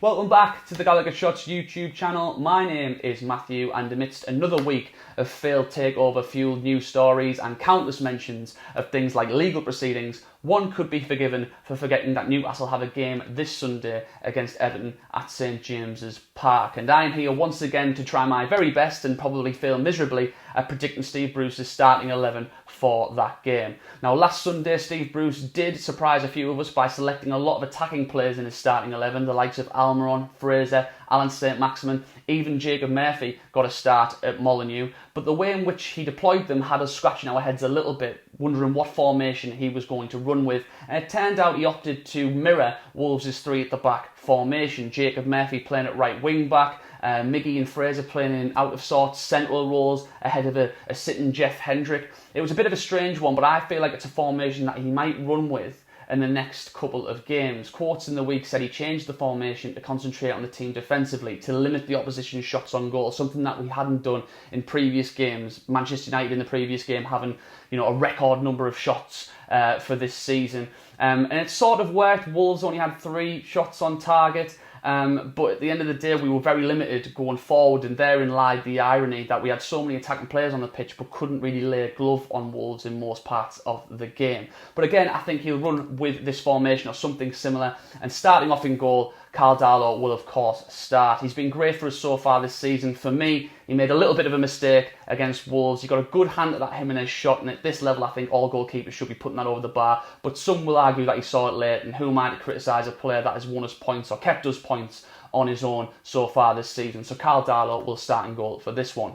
Welcome back to the GallowgateShots YouTube channel. My name is Matthew, and amidst another week of failed takeover fueled news stories and countless mentions of things like legal proceedings, one could be forgiven for forgetting that Newcastle have a game this Sunday against Everton at St James's Park. And I'm here once again to try my very best, and probably fail miserably, at predicting Steve Bruce's starting 11 for that game. Now, last Sunday, Steve Bruce did surprise a few of us by selecting a lot of attacking players in his starting 11, the likes of Almiron, Fraser, Alan St-Maximin, even Jacob Murphy got a start at Molineux. But the way in which he deployed them had us scratching our heads a little bit, wondering what formation he was going to run with. And it turned out he opted to mirror Wolves' three at the back formation. Jacob Murphy playing at right wing back, Miggy and Fraser playing in out of sorts central roles ahead of a sitting Jeff Hendrick. It was a bit of a strange one, but I feel like it's a formation that he might run with in the next couple of games. Quotes in the week said he changed the formation to concentrate on the team defensively, to limit the opposition's shots on goal, something that we hadn't done in previous games. Manchester United in the previous game having, a record number of shots for this season. And it sort of worked. Wolves only had 3 shots on target. But at the end of the day, we were very limited going forward, and therein lied the irony that we had so many attacking players on the pitch but couldn't really lay a glove on Wolves in most parts of the game. But again, I think he'll run with this formation or something similar, and starting off in goal, Karl Darlow will of course start. He's been great for us so far this season. For me, he made a little bit of a mistake against Wolves. He got a good hand at that Jimenez shot, and at this level I think all goalkeepers should be putting that over the bar. But some will argue that he saw it late, and who am I to criticise a player that has won us points or kept us points on his own so far this season. So Karl Darlow will start in goal for this one.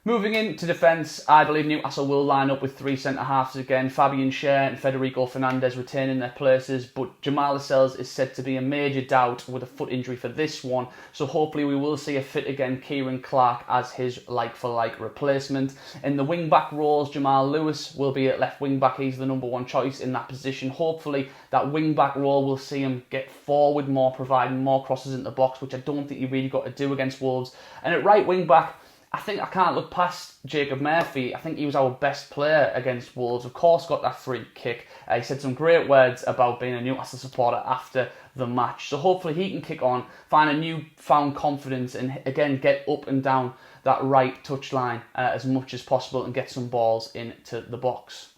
Moving into defence, I believe Newcastle will line up with 3 centre-halves again. Fabian Schär and Federico Fernandez retaining their places, but Jamal Lascelles is said to be a major doubt with a foot injury for this one, so hopefully we will see a fit again Kieran Clark as his like-for-like replacement. In the wing-back roles, Jamal Lewis will be at left wing-back. He's the number one choice in that position. Hopefully that wing-back role will see him get forward more, providing more crosses into the box, which I don't think he really got to do against Wolves. And at right wing-back, I think I can't look past Jacob Murphy. I think he was our best player against Wolves. Of course, got that free kick. He said some great words about being a Newcastle supporter after the match. So hopefully he can kick on, find a newfound confidence, and again get up and down that right touchline as much as possible and get some balls into the box.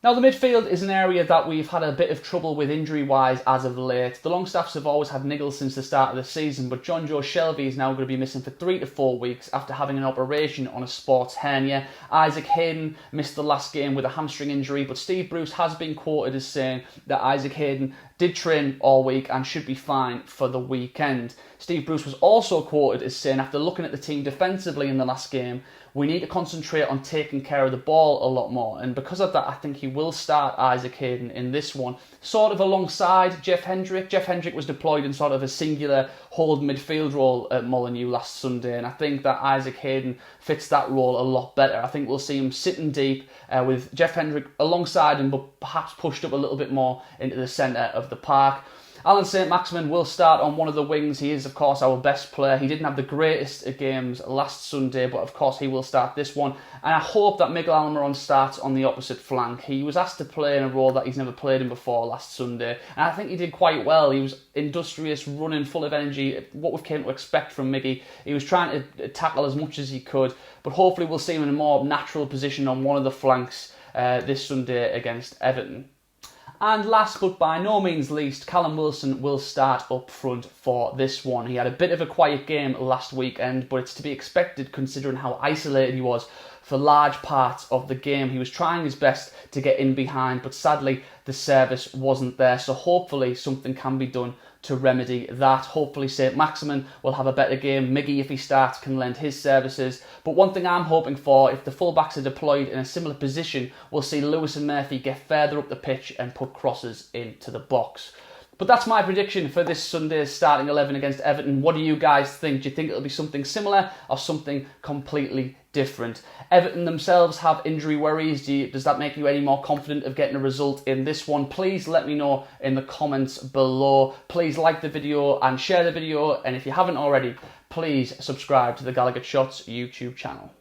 Now, the midfield is an area that we've had a bit of trouble with injury-wise as of late. The Longstaffs have always had niggles since the start of the season, but John Joe Shelby is now going to be missing for 3 to 4 weeks after having an operation on a sports hernia. Isaac Hayden missed the last game with a hamstring injury, but Steve Bruce has been quoted as saying that Isaac Hayden did train all week and should be fine for the weekend. Steve Bruce was also quoted as saying, after looking at the team defensively in the last game, we need to concentrate on taking care of the ball a lot more. And because of that, I think he will start Isaac Hayden in this one, sort of alongside Jeff Hendrick. Jeff Hendrick was deployed in sort of a singular hold midfield role at Molineux last Sunday, and I think that Isaac Hayden fits that role a lot better. I think we'll see him sitting deep with Jeff Hendrick alongside him, but perhaps pushed up a little bit more into the centre of the park. Alan St-Maximin will start on one of the wings. He is, of course, our best player. He didn't have the greatest of games last Sunday, but of course he will start this one. And I hope that Miguel Almiron starts on the opposite flank. He was asked to play in a role that he's never played in before last Sunday, and I think he did quite well. He was industrious, running, full of energy, what we've came to expect from Miggy. He was trying to tackle as much as he could, but hopefully we'll see him in a more natural position on one of the flanks this Sunday against Everton. And last but by no means least, Callum Wilson will start up front for this one. He had a bit of a quiet game last weekend, but it's to be expected considering how isolated he was for large parts of the game. He was trying his best to get in behind, but sadly the service wasn't there. So hopefully something can be done to remedy that. Hopefully St-Maximin will have a better game. Miggy, if he starts, can lend his services. But one thing I'm hoping for, if the fullbacks are deployed in a similar position, we'll see Lewis and Murphy get further up the pitch and put crosses into the box. But that's my prediction for this Sunday's starting 11 against Everton. What do you guys think? Do you think it'll be something similar or something completely different? Everton themselves have injury worries. Does that make you any more confident of getting a result in this one? Please let me know in the comments below. Please like the video and share the video. And if you haven't already, please subscribe to the GallowgateShots YouTube channel.